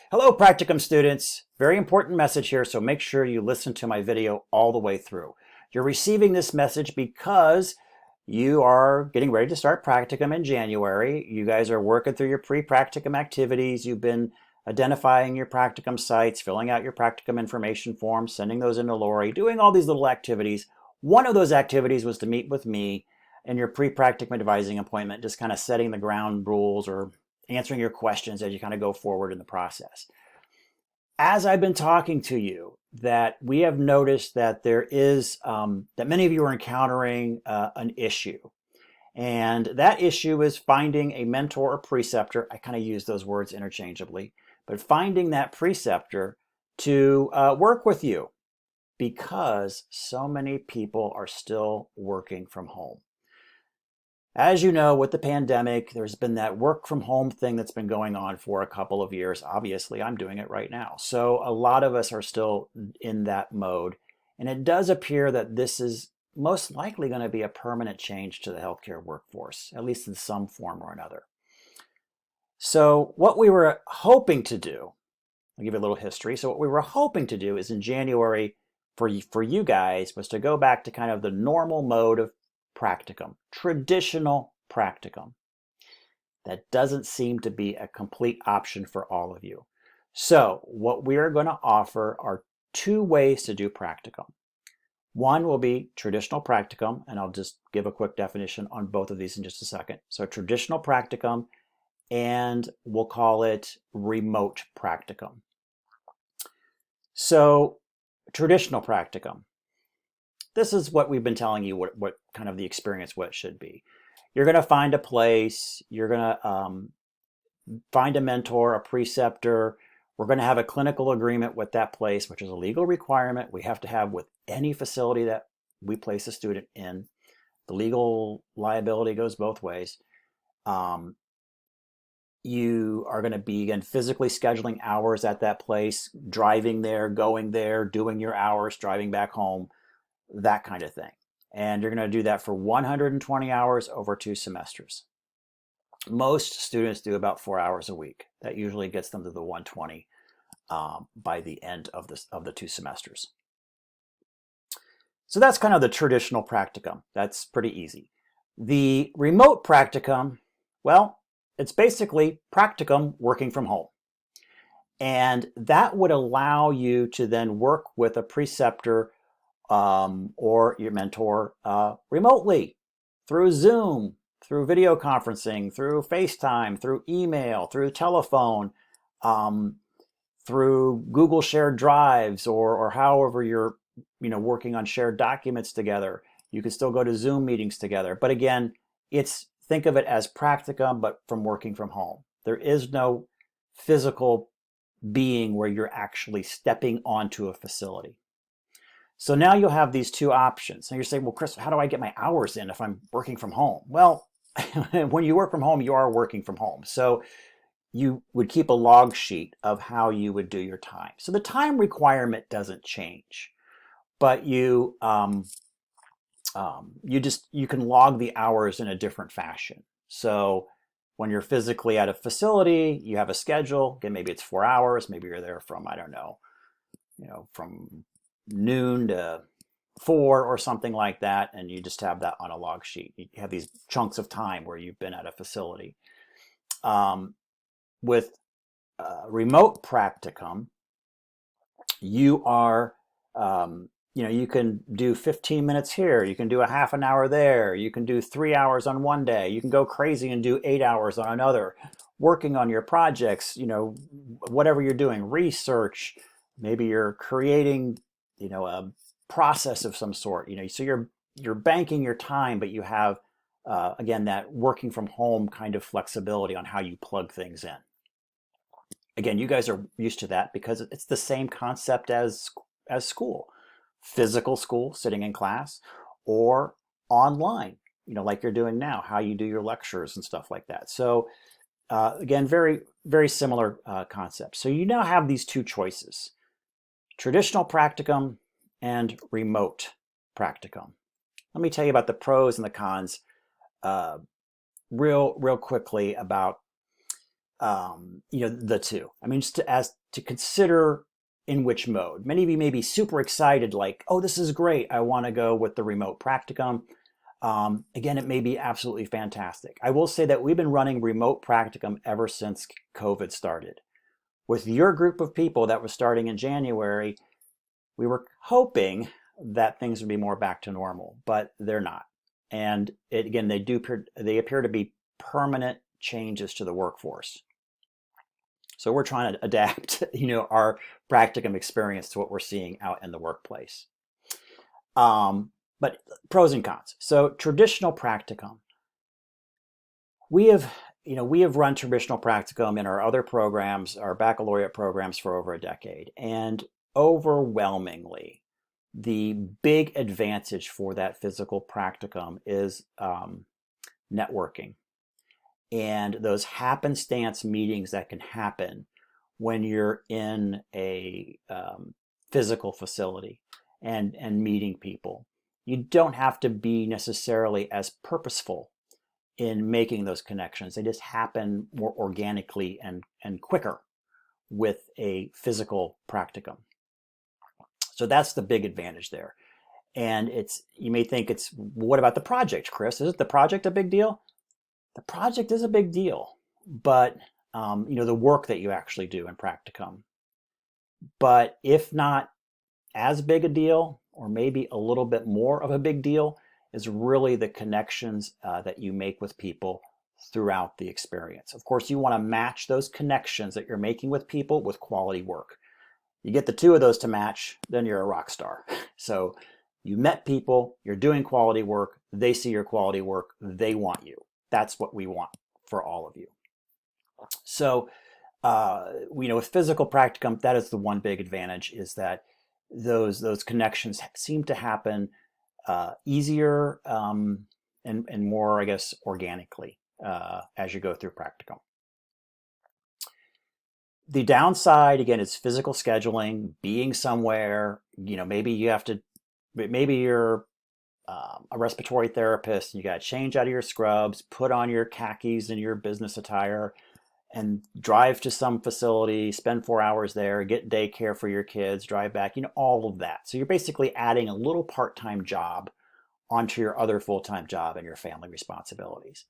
Hello, Practicum students. Very important message here, so make sure you listen to my video all the way through. You're receiving this message because you are getting ready to start Practicum in January. You guys are working through your pre-Practicum activities. You've been identifying your Practicum sites, filling out your Practicum information forms, sending those into Lori, doing all these little activities. One of those activities was to meet with me in your pre-Practicum advising appointment, just kind of setting the ground rules or answering your questions as you kind of go forward in the process. As I've been talking to you, that we have noticed that there is, that many of you are encountering an issue. And that issue is finding a mentor or preceptor. I kind of use those words interchangeably, but finding that preceptor to work with you because so many people are still working from home. As you know, with the pandemic, there's been that work from home thing that's been going on for a couple of years. Obviously, I'm doing it right now. So a lot of us are still in that mode. And it does appear that this is most likely going to be a permanent change to the healthcare workforce, at least in some form or another. So what we were hoping to do, I'll give you a little history. So what we were hoping to do is in January for you guys was to go back to kind of the normal mode of Practicum, traditional Practicum. That doesn't seem to be a complete option for all of you. So what we are going to offer are two ways to do Practicum. One will be traditional Practicum, and I'll just give a quick definition on both of these in just a second. So traditional Practicum, and we'll call it remote Practicum. So traditional Practicum. This is what we've been telling you what kind of the experience, what it should be. You're going to find a place, you're going to find a mentor, a preceptor. We're going to have a clinical agreement with that place, which is a legal requirement we have to have with any facility that we place a student in. The legal liability goes both ways. You are going to be, again, physically scheduling hours at that place, driving there, going there, doing your hours, driving back home, that kind of thing. And you're going to do that for 120 hours over 2 semesters. Most students do about 4 hours a week. That usually gets them to the 120 by the end of the 2 semesters. So that's kind of the traditional Practicum. That's pretty easy. The remote Practicum, well, it's basically Practicum working from home. And that would allow you to then work with a preceptor or your mentor remotely through Zoom, through video conferencing, through FaceTime, through email, through telephone, through Google shared drives, or however you're working on shared documents together. You can still go to Zoom meetings together. But again, think of it as Practicum, but from working from home. There is no physical being where you're actually stepping onto a facility. So now you'll have these two options. And you're saying, well, Chris, how do I get my hours in if I'm working from home? Well, when you work from home, you are working from home. So you would keep a log sheet of how you would do your time. So the time requirement doesn't change, but you can log the hours in a different fashion. So when you're physically at a facility, you have a schedule. Again, maybe it's 4 hours. Maybe you're there from, I don't know, from noon to 4 or something like that, and you just have that on a log sheet. You have these chunks of time where you've been at a facility. With remote Practicum, you are, you can do 15 minutes here, you can do a half an hour there, you can do 3 hours on one day, you can go crazy and do 8 hours on another, working on your projects, whatever you're doing, research, maybe you're creating a process of some sort, so you're banking your time, but you have, again, that working from home kind of flexibility on how you plug things in. Again, you guys are used to that because it's the same concept as school, physical school, sitting in class, or online, like you're doing now, how you do your lectures and stuff like that. So again, very, very similar concept. So you now have these two choices. Traditional Practicum and remote Practicum. Let me tell you about the pros and the cons real quickly about the two. I mean, just to consider in which mode. Many of you may be super excited, like, oh, this is great. I want to go with the remote practicum. Again, it may be absolutely fantastic. I will say that we've been running remote practicum ever since COVID started. With your group of people that was starting in January, we were hoping that things would be more back to normal, but they're not. And again, they appear to be permanent changes to the workforce. So we're trying to adapt, our practicum experience to what we're seeing out in the workplace. But pros and cons. So traditional practicum, we have run traditional practicum in our other programs, our baccalaureate programs, for over a decade, and overwhelmingly, the big advantage for that physical practicum is networking and those happenstance meetings that can happen when you're in a physical facility and meeting people. You don't have to be necessarily as purposeful in making those connections. They just happen more organically and quicker with a physical practicum. So that's the big advantage there. And you may think what about the project, Chris? Isn't the project a big deal? The project is a big deal, but the work that you actually do in practicum. But if not as big a deal, or maybe a little bit more of a big deal, is really the connections that you make with people throughout the experience. Of course, you want to match those connections that you're making with people with quality work. You get the two of those to match, then you're a rock star. So you met people, you're doing quality work, they see your quality work, they want you. That's what we want for all of you. So, with physical practicum, that is the one big advantage, is that those connections seem to happen easier and more, I guess, organically as you go through practicum. The downside, again, is physical scheduling, being somewhere. Maybe you're a respiratory therapist, and you got to change out of your scrubs, put on your khakis and your business attire, and drive to some facility, spend 4 hours there, get daycare for your kids, drive back, all of that. So you're basically adding a little part-time job onto your other full-time job and your family responsibilities.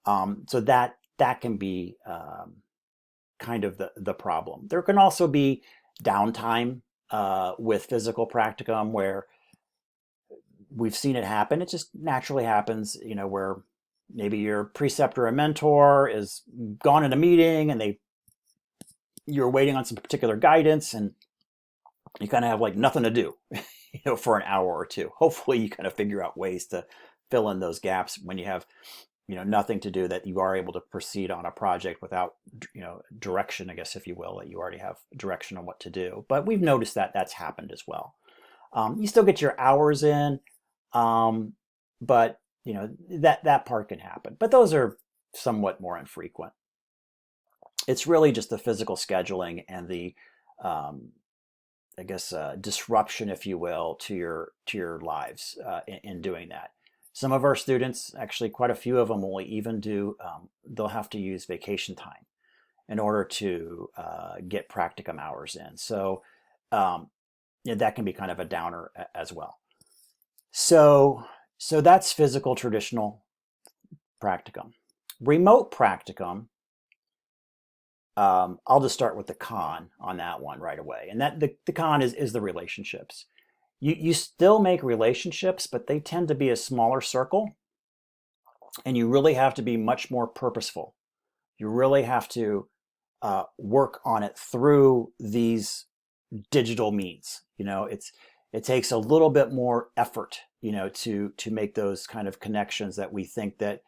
So that can be kind of the problem. There can also be downtime with physical practicum, where we've seen it happen. It just naturally happens, where maybe your preceptor or mentor is gone in a meeting and you're waiting on some particular guidance, and you kind of have like nothing to do, for an hour or two. Hopefully you kind of figure out ways to fill in those gaps when you have, nothing to do, that you are able to proceed on a project without, direction, I guess, if you will, that you already have direction on what to do. But we've noticed that that's happened as well. You still get your hours in, but that part can happen. But those are somewhat more infrequent. It's really just the physical scheduling and the, disruption, if you will, to your lives in doing that. Some of our students, actually quite a few of them, will even they'll have to use vacation time in order to get practicum hours in. So that can be kind of a downer as well. So that's physical traditional practicum. Remote practicum, I'll just start with the con on that one right away. And that the con is the relationships. You still make relationships, but they tend to be a smaller circle, and you really have to be much more purposeful. You really have to work on it through these digital means. It takes a little bit more effort, to make those kind of connections that we think that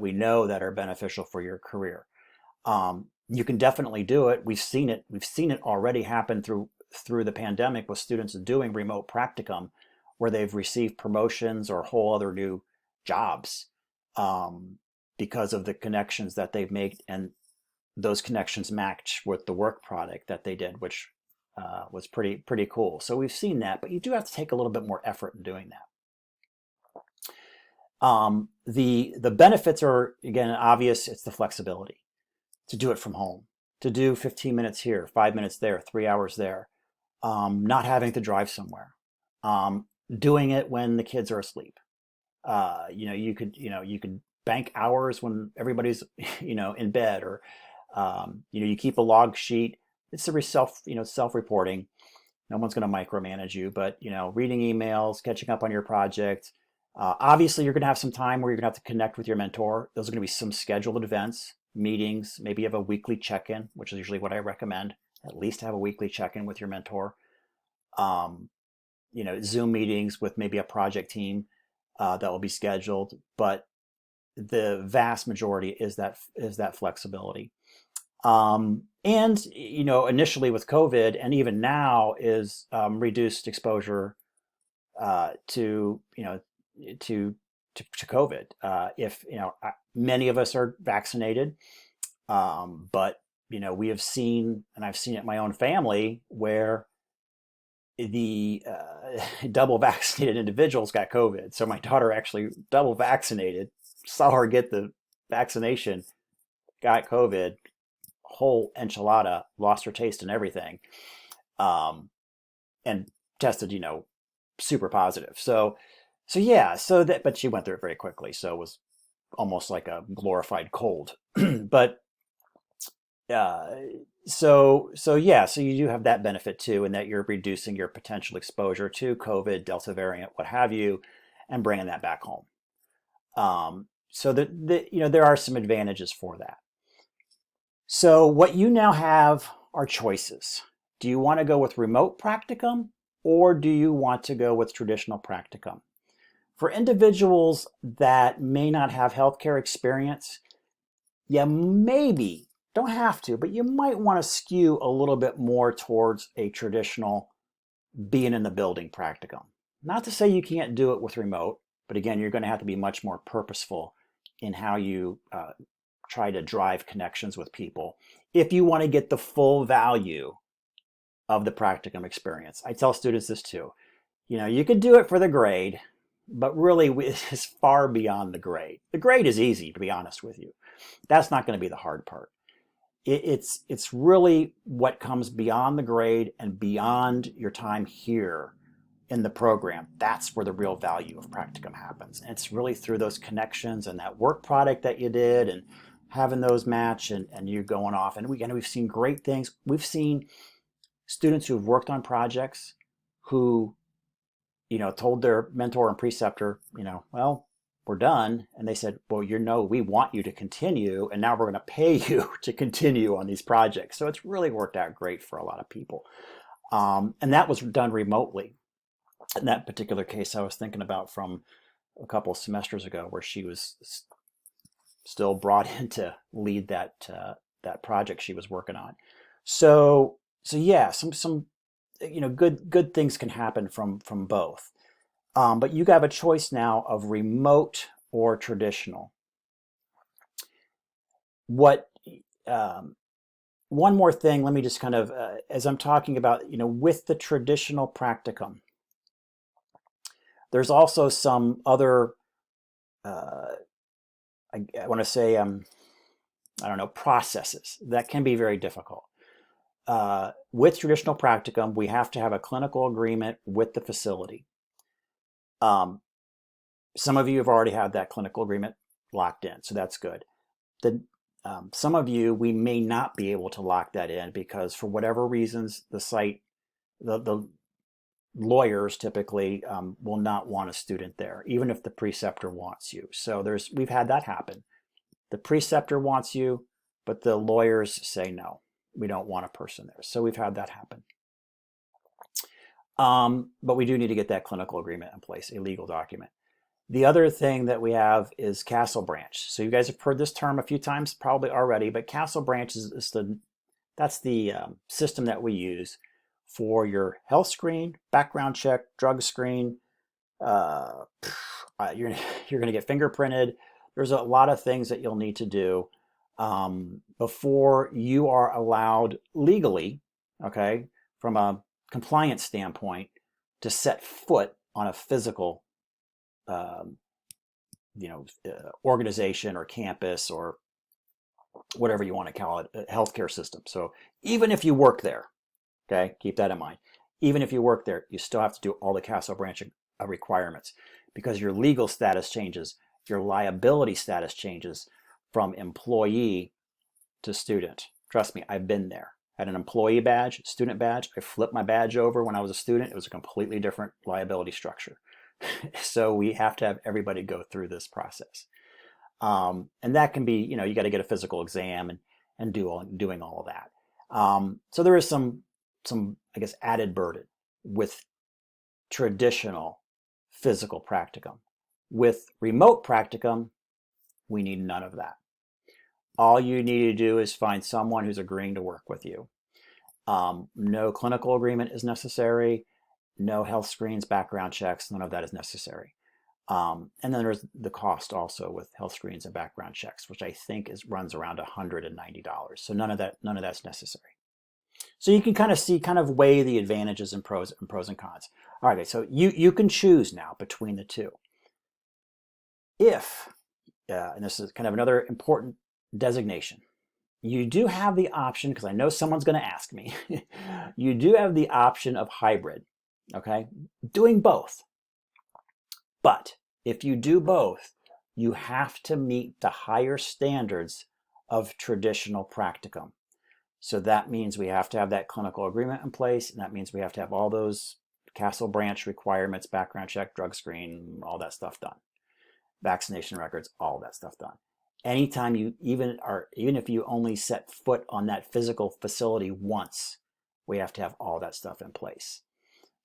we know that are beneficial for your career. You can definitely do it. We've seen it already happen through the pandemic with students doing remote practicum, where they've received promotions or whole other new jobs because of the connections that they've made, and those connections match with the work product that they did, which was pretty cool. So we've seen that, but you do have to take a little bit more effort in doing that. The benefits are, again, obvious. It's the flexibility. to do it from home, to do 15 minutes here, 5 minutes there, 3 hours there, not having to drive somewhere, doing it when the kids are asleep. You could bank hours when everybody's, in bed, or, you keep a log sheet. It's self-reporting. No one's going to micromanage you, but, reading emails, catching up on your project. Obviously, you're going to have some time where you're going to have to connect with your mentor. Those are going to be some scheduled events, meetings. Maybe you have a weekly check-in, which is usually what I recommend. At least have a weekly check-in with your mentor. Zoom meetings with maybe a project team that will be scheduled. But the vast majority is that flexibility. And initially with COVID, and even now, is reduced exposure to COVID. If many of us are vaccinated, but we have seen, and I've seen it in my own family, where the double vaccinated individuals got COVID. So my daughter actually double vaccinated, saw her get the vaccination, got COVID, whole enchilada, lost her taste and everything, and tested, super positive. But she went through it very quickly. So it was almost like a glorified cold. But so you do have that benefit too, in that you're reducing your potential exposure to COVID, Delta variant, what have you, and bringing that back home. So there are some advantages for that. So what you now have are choices. Do you want to go with remote practicum, or do you want to go with traditional practicum? For individuals that may not have healthcare experience, you maybe, don't have to, but you might want to skew a little bit more towards a traditional being in the building practicum. Not to say you can't do it with remote, but again, you're going to have to be much more purposeful in how you try to drive connections with people if you want to get the full value of the practicum experience. I tell students this too. You could do it for the grade, but really it's far beyond the grade. The grade is easy, to be honest with you. That's not going to be the hard part. It's really what comes beyond the grade and beyond your time here in the program. That's where the real value of practicum happens. And it's really through those connections and that work product that you did, and having those match, and you going off. And we've seen great things. We've seen students who've worked on projects who, told their mentor and preceptor, well, we're done. And they said, well, we want you to continue, and now we're going to pay you to continue on these projects. So it's really worked out great for a lot of people. And that was done remotely. In that particular case, I was thinking about from a couple of semesters ago, where she was still brought in to lead that project she was working on. So yeah, some good things can happen from both. But you have a choice now of remote or traditional. One more thing, let me just kind of, as I'm talking about, with the traditional practicum, there's also some other, I want to say, processes that can be very difficult. With traditional practicum, we have to have a clinical agreement with the facility. Some of you have already had that clinical agreement locked in, so that's good. Some of you, we may not be able to lock that in because, for whatever reasons, the lawyers typically will not want a student there, even if the preceptor wants you. So we've had that happen. The preceptor wants you, but the lawyers say no, we don't want a person there. So we've had that happen. But we do need to get that clinical agreement in place, a legal document. The other thing that we have is Castle Branch. So you guys have heard this term a few times probably already, but Castle Branch that's the system that we use for your health screen, background check, drug screen. You're going to get fingerprinted. There's a lot of things that you'll need to do before you are allowed legally, okay, from a compliance standpoint, to set foot on a physical organization or campus or whatever you want to call it, a healthcare system. So even if you work there, okay, keep that in mind. Even if you work there, you still have to do all the Castle Branch requirements because your legal status changes, your liability status changes from employee to student. Trust me, I've been there. I had an employee badge, student badge. I flipped my badge over when I was a student. It was a completely different liability structure. So we have to have everybody go through this process. And that can be, you got to get a physical exam and doing all of that. So there is some, I guess, added burden with traditional physical practicum. With remote practicum, we need none of that. All you need to do is find someone who's agreeing to work with you. No clinical agreement is necessary. No health screens, background checks, none of that is necessary. And then there's the cost also with health screens and background checks, which I think runs around $190. So none of that's necessary. So you can kind of weigh the advantages and pros and cons. All right, so you can choose now between the two. If, and this is kind of another important designation, you do have the option, because I know someone's going to ask me, you do have the option of hybrid, okay? Doing both. But if you do both, you have to meet the higher standards of traditional practicum. So that means we have to have that clinical agreement in place, and that means we have to have all those Castle Branch requirements, background check, drug screen, all that stuff done. Vaccination records, all that stuff done. Anytime you even if you only set foot on that physical facility once, we have to have all that stuff in place.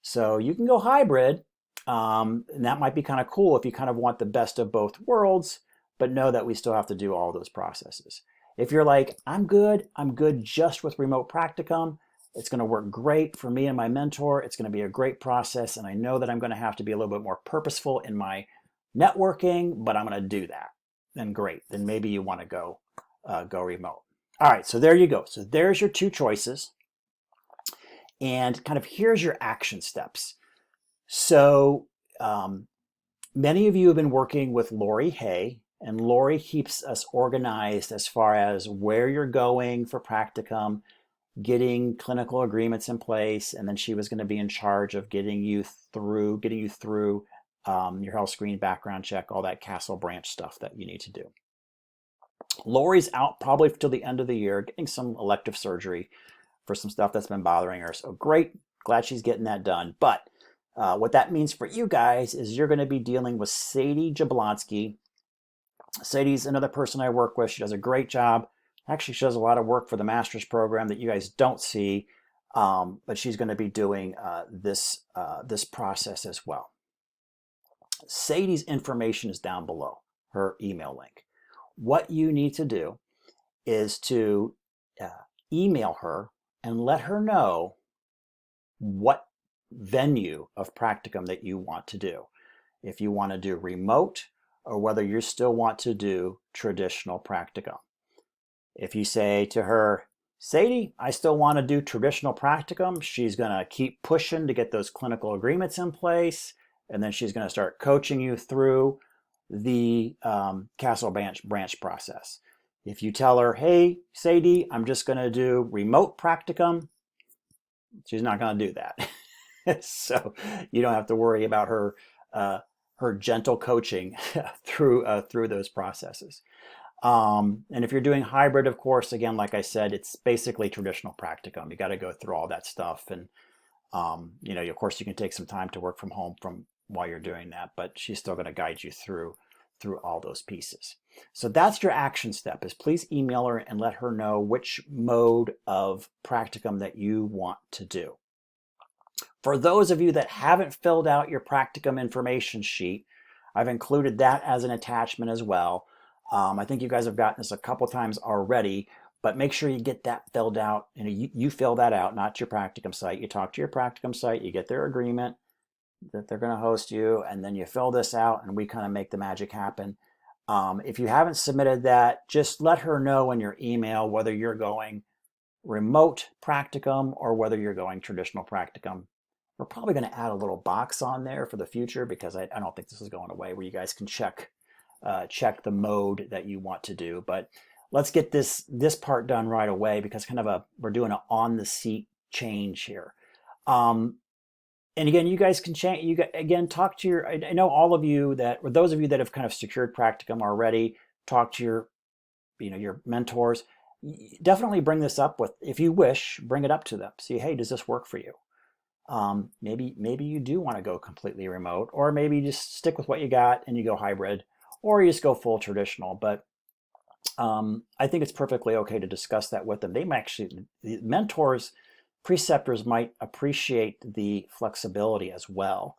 So you can go hybrid, and that might be kind of cool if you kind of want the best of both worlds, but know that we still have to do all those processes. If you're like, I'm good just with remote practicum, it's going to work great for me and my mentor, it's going to be a great process, and I know that I'm going to have to be a little bit more purposeful in my networking, but I'm going to do that, then great. Then maybe you want to go remote. All right, so there you go. So there's your two choices. And kind of here's your action steps. So many of you have been working with Lori Hay, and Lori keeps us organized as far as where you're going for practicum, getting clinical agreements in place, and then she was going to be in charge of getting you through your health screen, background check, all that Castle Branch stuff that you need to do. Lori's out probably till the end of the year, getting some elective surgery for some stuff that's been bothering her. So great, glad she's getting that done. But what that means for you guys is you're going to be dealing with Sadie Jablonski. Sadie's another person I work with. She does a great job. Actually, she does a lot of work for the master's program that you guys don't see, but she's going to be doing this process as well. Sadie's information is down below, her email link. What you need to do is to email her and let her know what venue of practicum that you want to do. If you want to do remote or whether you still want to do traditional practicum. If you say to her, Sadie, I still want to do traditional practicum, she's going to keep pushing to get those clinical agreements in place, and then she's going to start coaching you through the Castle Branch process. If you tell her, hey, Sadie, I'm just going to do remote practicum, she's not going to do that. So you don't have to worry about her gentle coaching through those processes. And if you're doing hybrid, of course, again, like I said, it's basically traditional practicum. You got to go through all that stuff, and of course, you can take some time to work from home while you're doing that, but she's still going to guide you through all those pieces. So that's your action step, is please email her and let her know which mode of practicum that you want to do. For those of you that haven't filled out your practicum information sheet, I've included that as an attachment as well. I think you guys have gotten this a couple times already, but make sure you get that filled out. You fill that out, not your practicum site. You talk to your practicum site, you get their agreement that they're going to host you, and then you fill this out, and we kind of make the magic happen. If you haven't submitted that, just let her know in your email whether you're going remote practicum or whether you're going traditional practicum. We're probably going to add a little box on there for the future, because I don't think this is going away, where you guys can check the mode that you want to do. But let's get this part done right away, because we're doing an on the seat change here. And again, you guys can change. Again, talk to your. I know all of you that, or those of you that have kind of secured practicum already. Talk to your mentors. Definitely bring this up with, if you wish, bring it up to them. See, hey, does this work for you? Maybe you do want to go completely remote, or maybe you just stick with what you got and you go hybrid, or you just go full traditional. But I think it's perfectly okay to discuss that with them. They might actually, the mentors, preceptors might appreciate the flexibility as well.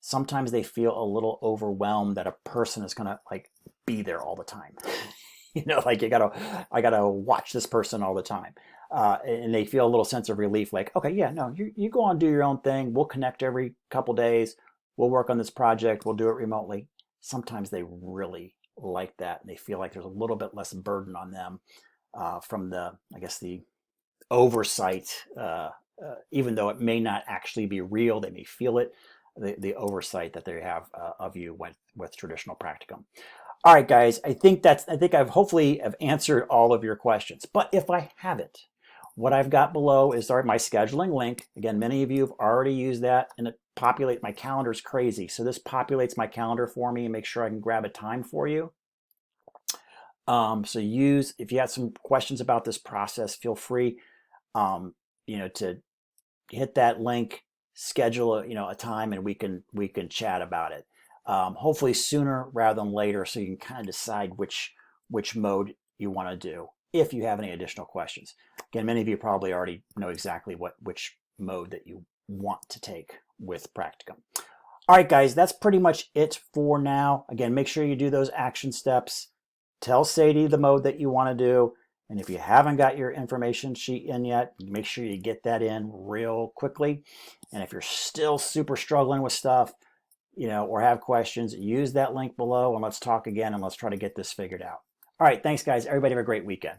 Sometimes they feel a little overwhelmed that a person is going to like be there all the time. Like I gotta watch this person all the time. And they feel a little sense of relief, like, okay, yeah, no, you go on, do your own thing. We'll connect every couple days. We'll work on this project. We'll do it remotely. Sometimes they really like that, and they feel like there's a little bit less burden on them from the oversight. Even though it may not actually be real, they may feel it. The oversight that they have of you with traditional practicum. All right, guys, I think I've hopefully have answered all of your questions. But if I haven't, what I've got below is my scheduling link. Again, many of you have already used that, and it populates my calendar is crazy. So this populates my calendar for me and make sure I can grab a time for you. If you have some questions about this process, feel free, to hit that link, schedule a time, and we can chat about it. Hopefully sooner rather than later, so you can kind of decide which mode you want to do if you have any additional questions. Again, many of you probably already know exactly which mode that you want to take with Practicum. All right, guys, that's pretty much it for now. Again, make sure you do those action steps. Tell Sadie the mode that you want to do. And if you haven't got your information sheet in yet, make sure you get that in real quickly. And if you're still super struggling with stuff, or have questions, use that link below, and let's talk again, and let's try to get this figured out. All right, thanks, guys. Everybody have a great weekend.